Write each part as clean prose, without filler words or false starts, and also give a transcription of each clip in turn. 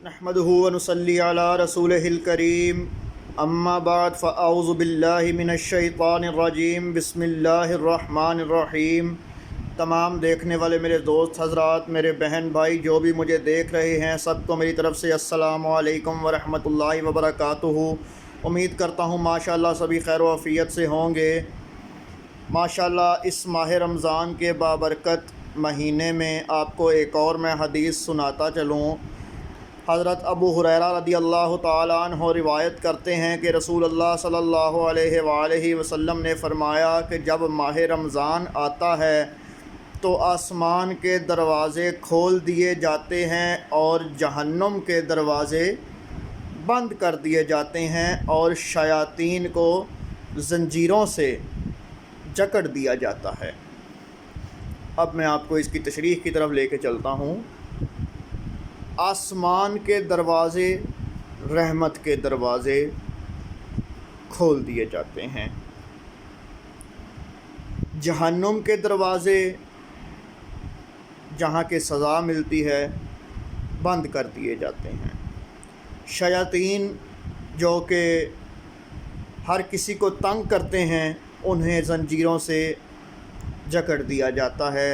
نحمده ونصلي على رسوله الكريم اما بعد فاعوذ باللہ من الشیطان الرجیم بسم اللہ الرحمن الرحیم۔ تمام دیکھنے والے میرے دوست حضرات، میرے بہن بھائی جو بھی مجھے دیکھ رہے ہیں، سب کو میری طرف سے السلام علیکم ورحمۃ اللہ وبرکاتہ۔ امید کرتا ہوں ماشاءاللہ سبھی خیر و عافیت سے ہوں گے۔ ماشاءاللہ اس ماہ رمضان کے بابرکت مہینے میں آپ کو ایک اور میں حدیث سناتا چلوں۔ حضرت ابو ہریرہ رضی اللہ تعالیٰ عنہ روایت کرتے ہیں کہ رسول اللہ صلی اللہ علیہ وآلہ وسلم نے فرمایا کہ جب ماہ رمضان آتا ہے تو آسمان کے دروازے کھول دیے جاتے ہیں اور جہنم کے دروازے بند کر دیے جاتے ہیں اور شیاطین کو زنجیروں سے جکڑ دیا جاتا ہے۔ اب میں آپ کو اس کی تشریح کی طرف لے کے چلتا ہوں۔ آسمان کے دروازے، رحمت کے دروازے کھول دیے جاتے ہیں، جہنم کے دروازے جہاں کے سزا ملتی ہے بند کر دیے جاتے ہیں۔ شیاطین جو کہ ہر کسی کو تنگ کرتے ہیں انہیں زنجیروں سے جکڑ دیا جاتا ہے۔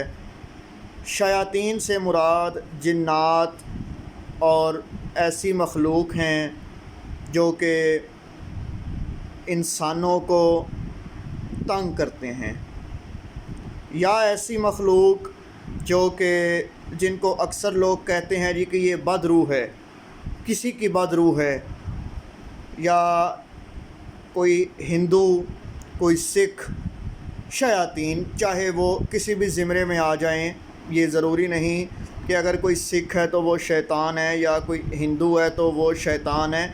شیاطین سے مراد جنات اور ایسی مخلوق ہیں جو کہ انسانوں کو تنگ کرتے ہیں، یا ایسی مخلوق جو کہ جن کو اکثر لوگ کہتے ہیں جی کہ یہ بد روح ہے، کسی کی بد روح ہے، یا کوئی ہندو، کوئی سکھ، شیاطین چاہے وہ کسی بھی زمرے میں آ جائیں، یہ ضروری نہیں کہ اگر کوئی سکھ ہے تو وہ شیطان ہے یا کوئی ہندو ہے تو وہ شیطان ہے۔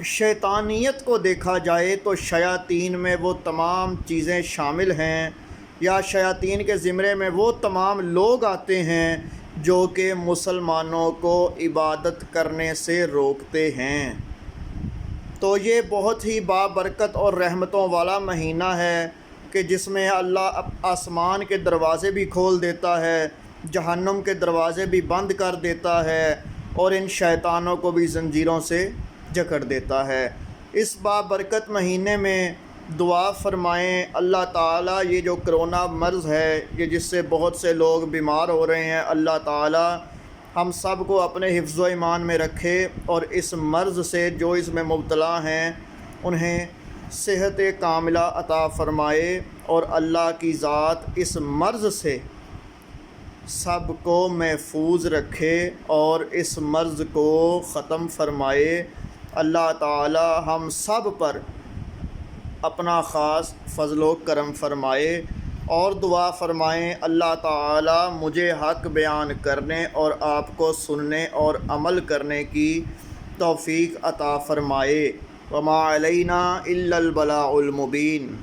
شیطانیت کو دیکھا جائے تو شیاطین میں وہ تمام چیزیں شامل ہیں، یا شیاطین کے زمرے میں وہ تمام لوگ آتے ہیں جو کہ مسلمانوں کو عبادت کرنے سے روکتے ہیں۔ تو یہ بہت ہی بابرکت اور رحمتوں والا مہینہ ہے کہ جس میں اللہ آسمان کے دروازے بھی کھول دیتا ہے، جہنم کے دروازے بھی بند کر دیتا ہے اور ان شیطانوں کو بھی زنجیروں سے جکڑ دیتا ہے۔ اس بابرکت مہینے میں دعا فرمائیں اللہ تعالیٰ یہ جو کرونا مرض ہے، یہ جس سے بہت سے لوگ بیمار ہو رہے ہیں، اللہ تعالیٰ ہم سب کو اپنے حفظ و ایمان میں رکھے اور اس مرض سے جو اس میں مبتلا ہیں انہیں صحت کاملہ عطا فرمائے، اور اللہ کی ذات اس مرض سے سب کو محفوظ رکھے اور اس مرض کو ختم فرمائے۔ اللہ تعالی ہم سب پر اپنا خاص فضل و کرم فرمائے، اور دعا فرمائیں اللہ تعالی مجھے حق بیان کرنے اور آپ کو سننے اور عمل کرنے کی توفیق عطا فرمائے۔ وما علینا الا البلاغ المبین۔